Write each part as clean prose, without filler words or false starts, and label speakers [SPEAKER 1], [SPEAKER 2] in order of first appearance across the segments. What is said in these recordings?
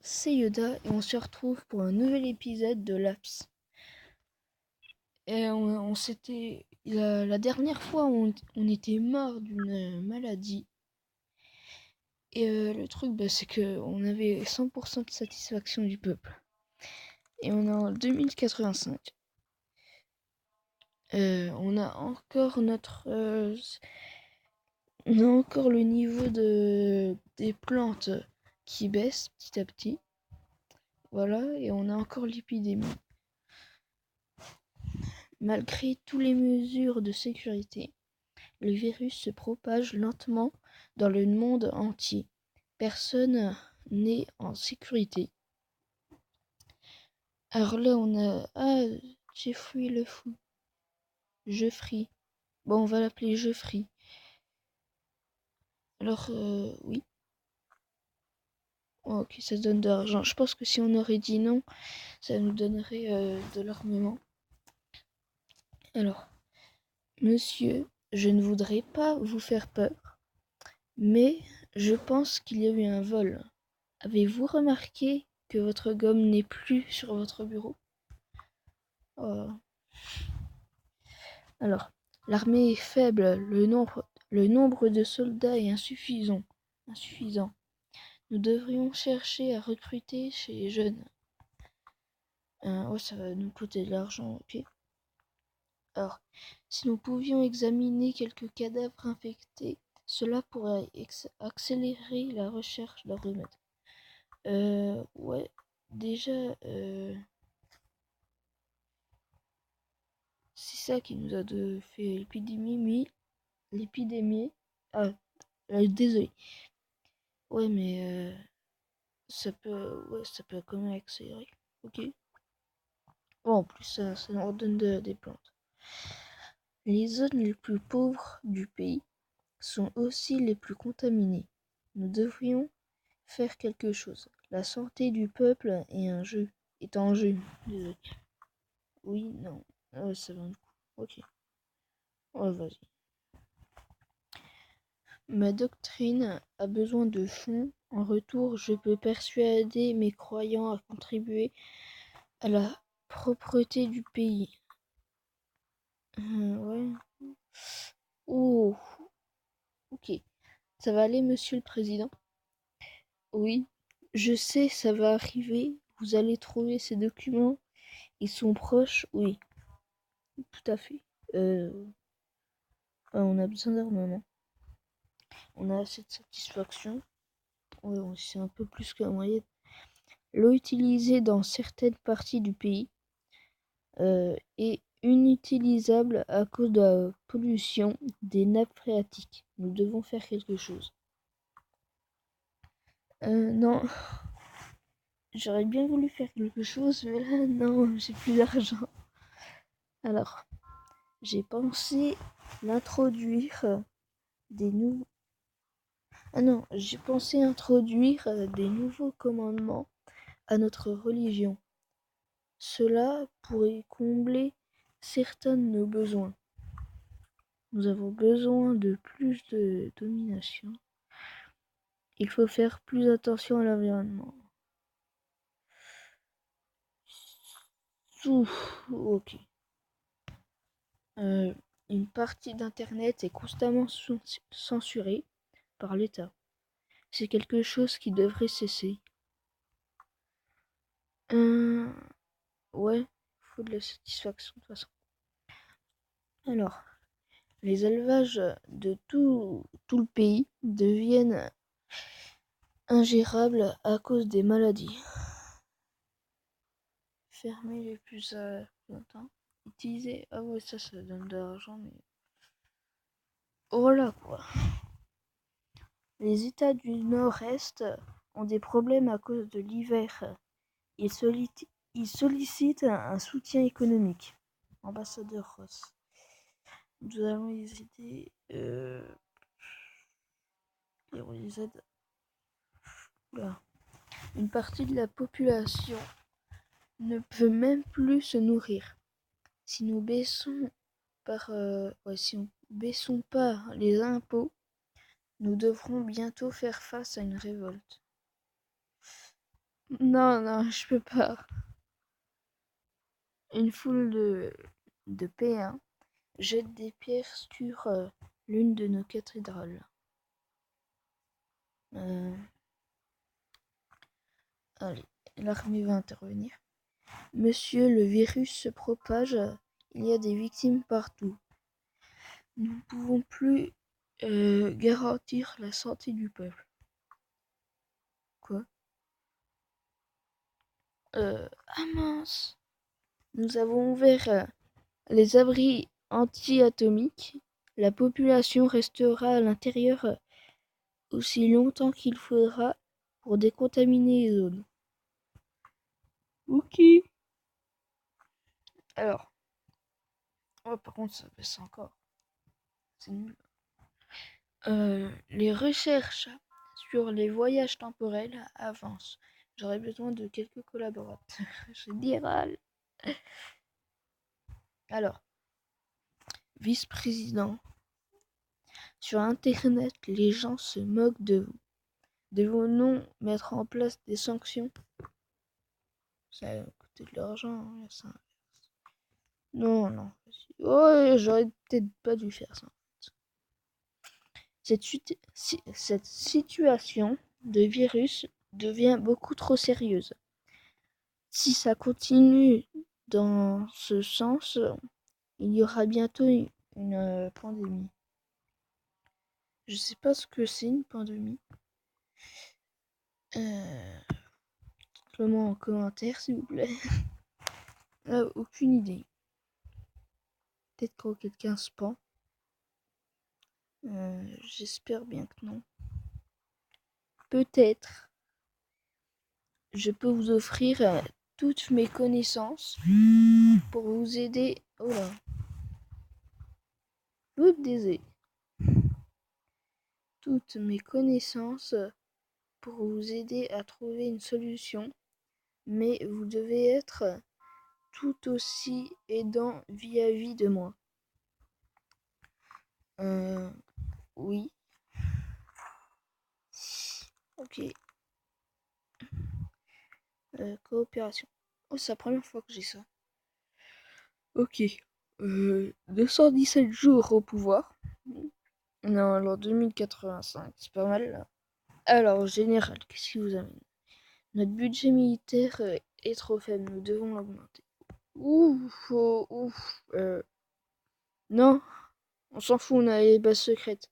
[SPEAKER 1] C'est Yoda et on se retrouve pour un nouvel épisode de Laps. Et on s'était. La dernière fois, on était mort d'une maladie. Et le truc, c'est qu'on avait 100% de satisfaction du peuple. Et on est en 2085. On a encore on a encore le niveau des plantes qui baisse petit à petit. Voilà, et on a encore l'épidémie. Malgré toutes les mesures de sécurité, le virus se propage lentement dans le monde entier. Personne n'est en sécurité. Alors là, on a... Ah, Jeffrey le fou. Jeffrey. Bon, on va l'appeler Jeffrey. Alors, oui. Oh, ok, ça donne de l'argent. Je pense que si on aurait dit non, ça nous donnerait de l'armement. Alors, monsieur, je ne voudrais pas vous faire peur, mais je pense qu'il y a eu un vol. Avez-vous remarqué que votre gomme n'est plus sur votre bureau? Oh. Alors, l'armée est faible, le nombre de soldats est insuffisant. Nous devrions chercher à recruter chez les jeunes. Ça va nous coûter de l'argent, ok. Alors, si nous pouvions examiner quelques cadavres infectés, cela pourrait accélérer la recherche d'un remède. Ouais, déjà, c'est ça qui nous a fait l'épidémie. Ah, désolé. Ouais, mais ça peut quand même accélérer. Ok. Bon, en plus, ça nous redonne des plantes. Les zones les plus pauvres du pays sont aussi les plus contaminées. Nous devrions faire quelque chose. La santé du peuple est en jeu. Désolé. Oui, non. Ouais, ça va du coup. Ok. Ouais, vas-y. Ma doctrine a besoin de fonds. En retour, je peux persuader mes croyants à contribuer à la propreté du pays. Ouais. Oh, ok. Ça va aller, monsieur le président? Oui. Je sais, ça va arriver. Vous allez trouver ces documents. Ils sont proches, oui. Tout à fait. On a besoin d'armement. On a assez de satisfaction. Ouais, c'est un peu plus que la moyenne. L'eau utilisée dans certaines parties du pays est inutilisable à cause de la pollution des nappes phréatiques. Nous devons faire quelque chose. Non, j'aurais bien voulu faire quelque chose, mais là, non, j'ai plus d'argent. Alors, j'ai pensé l'introduire des nouveaux... Ah non, j'ai pensé introduire des nouveaux commandements à notre religion. Cela pourrait combler certains de nos besoins. Nous avons besoin de plus de domination. Il faut faire plus attention à l'environnement. Ok. Une partie d'Internet est constamment censurée par l'État. C'est quelque chose qui devrait cesser. Ouais, faut de la satisfaction de toute façon. Alors, les élevages de tout le pays deviennent ingérables à cause des maladies. Fermer les plus longtemps. Utiliser. Ah ouais, ça donne de l'argent, mais. Voilà quoi. Les États du Nord-Est ont des problèmes à cause de l'hiver. Ils sollicitent un soutien économique. Ambassadeur Ross. Nous allons les aider. On les aide. Là. Une partie de la population ne peut même plus se nourrir. Si nous baissons si nous baissons pas les impôts, nous devrons bientôt faire face à une révolte. Non, non, je peux pas. Une foule de P1 jette des pierres sur l'une de nos cathédrales. Allez, l'armée va intervenir. Monsieur, le virus se propage. Il y a des victimes partout. Nous ne pouvons plus garantir la santé du peuple. Quoi? Ah mince! Nous avons ouvert les abris anti-atomiques. La population restera à l'intérieur aussi longtemps qu'il faudra pour décontaminer les zones. Ok. Alors, oh, par contre, ça baisse encore. C'est nul. Les recherches sur les voyages temporels avancent. J'aurais besoin de quelques collaborateurs. Général. Alors, vice-président. Sur Internet, les gens se moquent de vous. Devons-nous mettre en place des sanctions? Ça va coûter de l'argent, hein, ça. Non, non. Oh, j'aurais peut-être pas dû faire ça. Cette situation de virus devient beaucoup trop sérieuse. Si ça continue dans ce sens, il y aura bientôt une pandémie. Je sais pas ce que c'est une pandémie. Dites-le moi en commentaire, s'il vous plaît. Aucune idée. Peut-être quand quelqu'un se pend. J'espère bien que non. Peut-être. Je peux vous offrir toutes mes connaissances pour vous aider. Oh là. Loup des toutes mes connaissances pour vous aider à trouver une solution, mais vous devez être tout aussi aidant vis-à-vis de moi. Oui. Ok. Coopération. Oh, c'est la première fois que j'ai ça. Ok. 217 jours au pouvoir. Non, alors 2085, c'est pas mal là. Alors, général, qu'est-ce qui vous amène? Notre budget militaire est trop faible, nous devons l'augmenter. Ouf, oh, ouf. Non, on s'en fout, on a les bases secrètes.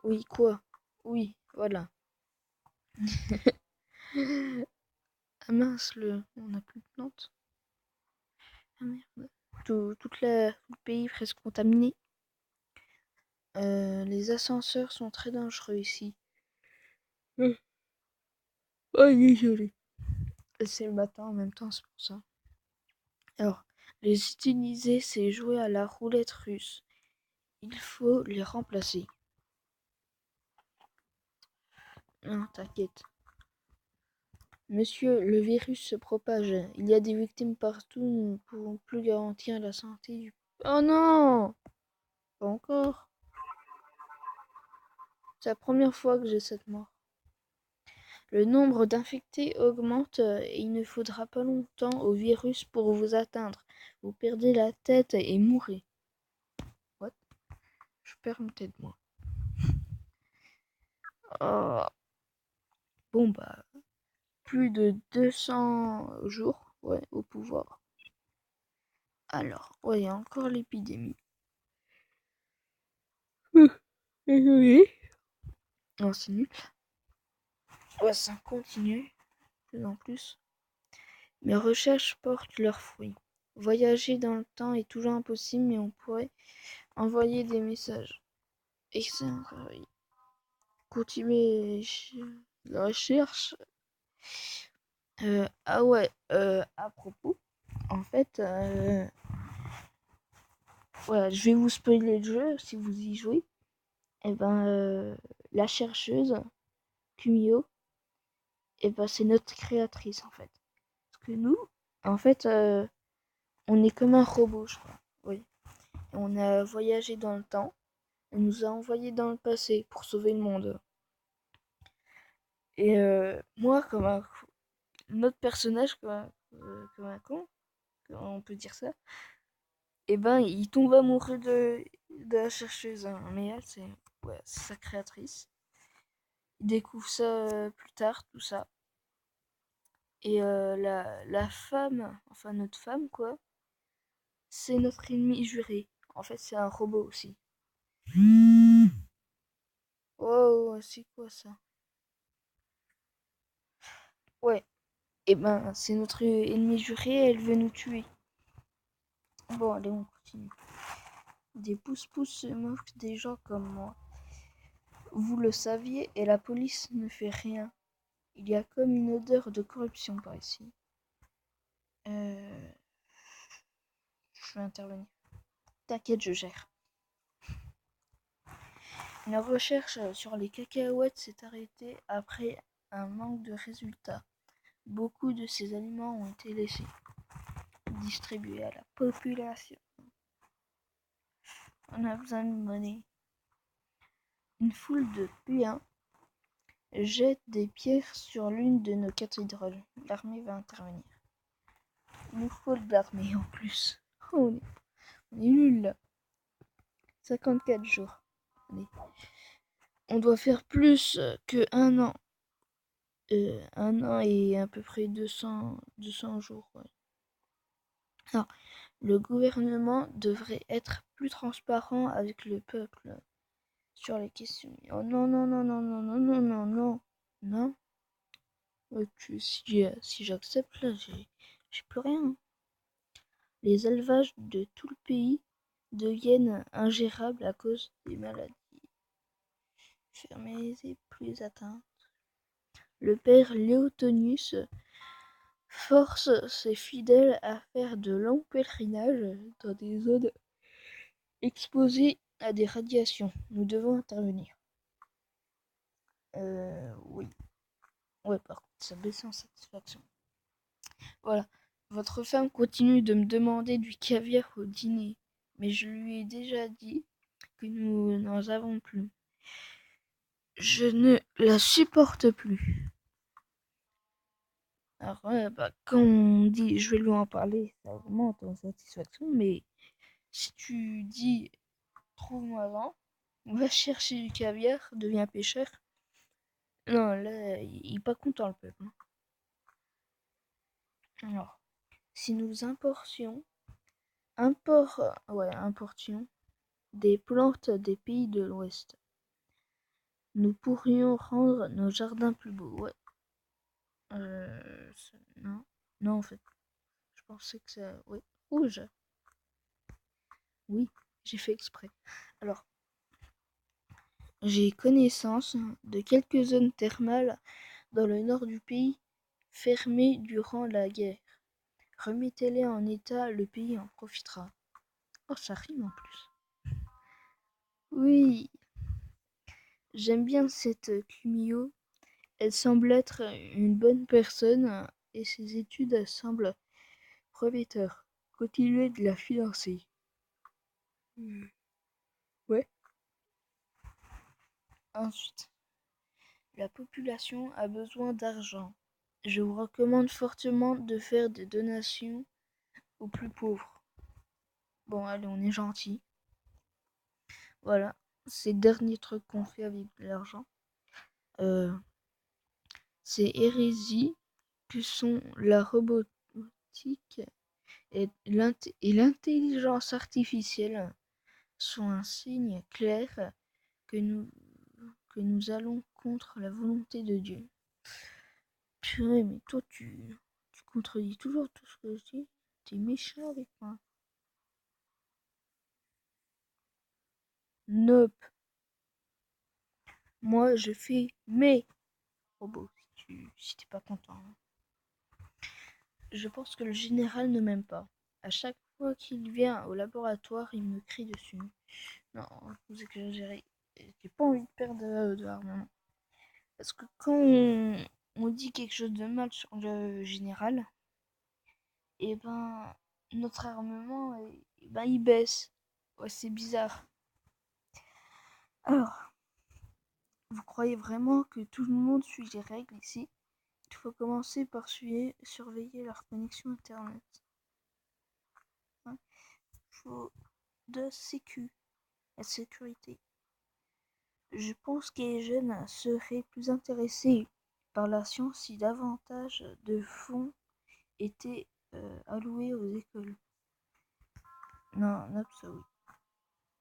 [SPEAKER 1] Oui, quoi? Oui, voilà. Ah mince, on n'a plus de plantes. Ah merde. Tout le pays presque contaminé. Les ascenseurs sont très dangereux ici. Oh, désolé. C'est le matin en même temps, c'est pour ça. Alors, les utiliser, c'est jouer à la roulette russe. Il faut les remplacer. Non, t'inquiète. Monsieur, le virus se propage. Il y a des victimes partout. Nous ne pouvons plus garantir la santé du... Oh non! Pas encore. C'est la première fois que j'ai cette mort. Le nombre d'infectés augmente et il ne faudra pas longtemps au virus pour vous atteindre. Vous perdez la tête et mourrez. What? Je perds une tête, moi. Oh. Bon, bah, plus de 200 jours, ouais, au pouvoir. Alors, ouais, il y a encore l'épidémie. Désolé. Non, c'est nul. Ouais, ça continue, de plus en plus. Mes recherches portent leurs fruits. Voyager dans le temps est toujours impossible, mais on pourrait envoyer des messages. Excellent travail. Continuer la recherche. Ah ouais, à propos, en fait, voilà, je vais vous spoiler le jeu si vous y jouez. Et ben, la chercheuse, Kumio, et ben c'est notre créatrice en fait. Parce que nous, en fait, on est comme un robot, je crois. Oui. On a voyagé dans le temps. On nous a envoyés dans le passé pour sauver le monde. Et moi, notre personnage, comme un con, on peut dire ça, et ben il tombe amoureux de la chercheuse, hein. Mais elle, c'est sa créatrice. Il découvre ça plus tard, tout ça. Et la femme, enfin notre femme, quoi, c'est notre ennemi juré. En fait, c'est un robot aussi. Oh, c'est quoi ça? Ouais, et ben c'est notre ennemi juré, elle veut nous tuer. Bon, allez, on continue. Des pouces-pouces se moquent des gens comme moi. Vous le saviez et la police ne fait rien. Il y a comme une odeur de corruption par ici. Euh, je vais intervenir. T'inquiète, je gère. Une recherche sur les cacahuètes s'est arrêtée après un manque de résultats. Beaucoup de ces aliments ont été laissés, distribués à la population. On a besoin de monnaie. Une foule de puants jette des pierres sur l'une de nos cathédrales. L'armée va intervenir. Il nous faut de l'armée en plus. Oh, on est nul là. 54 jours. Allez. On doit faire plus que un an. Un an et à peu près 200 jours. Ouais. Alors, le gouvernement devrait être plus transparent avec le peuple sur les questions. Oh non, non, non, non, non, non, non, non, non, non. Si j'accepte, là, j'ai plus rien. Les élevages de tout le pays deviennent ingérables à cause des maladies. Fermez et plus atteintes. Le père Léotonius force ses fidèles à faire de longs pèlerinages dans des zones exposées à des radiations. Nous devons intervenir. Oui. Ouais, par contre, ça baisse en satisfaction. Voilà. Votre femme continue de me demander du caviar au dîner, mais je lui ai déjà dit que nous n'en avons plus. Je ne la supporte plus. Alors, quand on dit je vais lui en parler, ça augmente en satisfaction, mais si tu dis trouve-moi-en, va chercher du caviar, deviens pêcheur. Non, là, il est pas content le peuple, hein. Alors, si nous importions des plantes des pays de l'Ouest, nous pourrions rendre nos jardins plus beaux. Ouais. Non. Non, en fait. Je pensais que ça. Oui. Rouge. Oui, j'ai fait exprès. Alors, j'ai connaissance de quelques zones thermales dans le nord du pays fermées durant la guerre. Remettez-les en état, le pays en profitera. Oh, ça rime en plus. Oui, j'aime bien cette Kumio. Elle semble être une bonne personne et ses études semblent prometteurs. Continuez de la financer. Ouais. Ensuite, la population a besoin d'argent. Je vous recommande fortement de faire des donations aux plus pauvres. Bon, allez, on est gentil. Voilà, c'est le dernier truc qu'on fait avec de l'argent. Euh, Ces hérésies que sont la robotique et l'intelligence artificielle sont un signe clair que nous allons contre la volonté de Dieu. Purée, mais toi, tu contredis toujours tout ce que je dis. T'es méchant avec moi. Nope. Moi, je fais mes robots, si t'es pas content, hein. Je pense que le général ne m'aime pas. À chaque fois qu'il vient au laboratoire, il me crie dessus. Non, vous exagérez. J'ai pas envie de perdre de l'armement. Parce que quand on dit quelque chose de mal sur le général, et ben notre armement, il baisse. Ouais, c'est bizarre. Alors, Vous croyez vraiment que tout le monde suit les règles ici? Il faut commencer par surveiller leur connexion internet. Il faut de la sécurité. Je pense que les jeunes seraient plus intéressés par la science si davantage de fonds étaient alloués aux écoles. Non, note ça oui.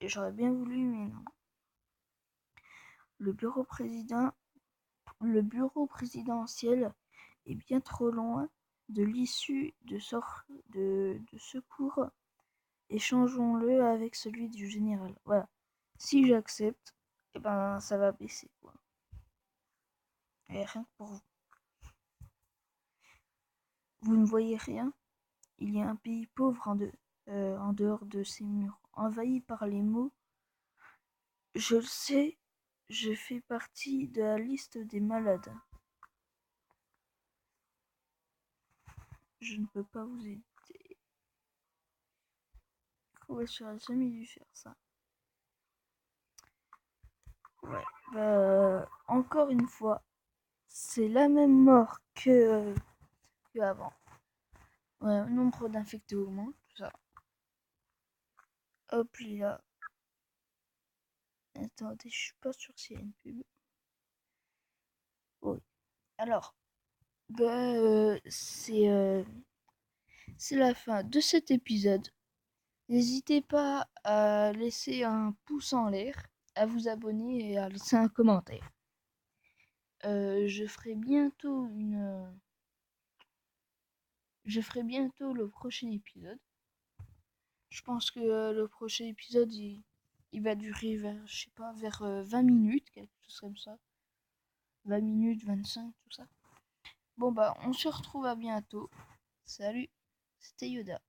[SPEAKER 1] J'aurais bien voulu, mais non. Le bureau présidentiel est bien trop loin de l'issue de secours. Échangeons-le avec celui du général. Voilà. Si j'accepte, eh ben ça va baisser, quoi. Et rien que pour vous. Vous ne voyez rien? Il y a un pays pauvre en dehors de ces murs, envahi par les maux. Je le sais, je fais partie de la liste des malades. Je ne peux pas vous aider. Ouais, j'aurais jamais dû faire ça. Ouais, encore une fois, c'est la même mort que avant. Ouais, nombre d'infectés augmente, tout ça. Hop là. Attendez, je suis pas sûre s'il y a une pub. Oui. Alors, c'est la fin de cet épisode. N'hésitez pas à laisser un pouce en l'air, à vous abonner et à laisser un commentaire. Je ferai bientôt le prochain épisode. Je pense que le prochain épisode il va durer vers, je sais pas, vers 20 minutes, quelque chose comme ça. 20 minutes, 25, tout ça. Bon bah on se retrouve à bientôt. Salut, c'était Yoda.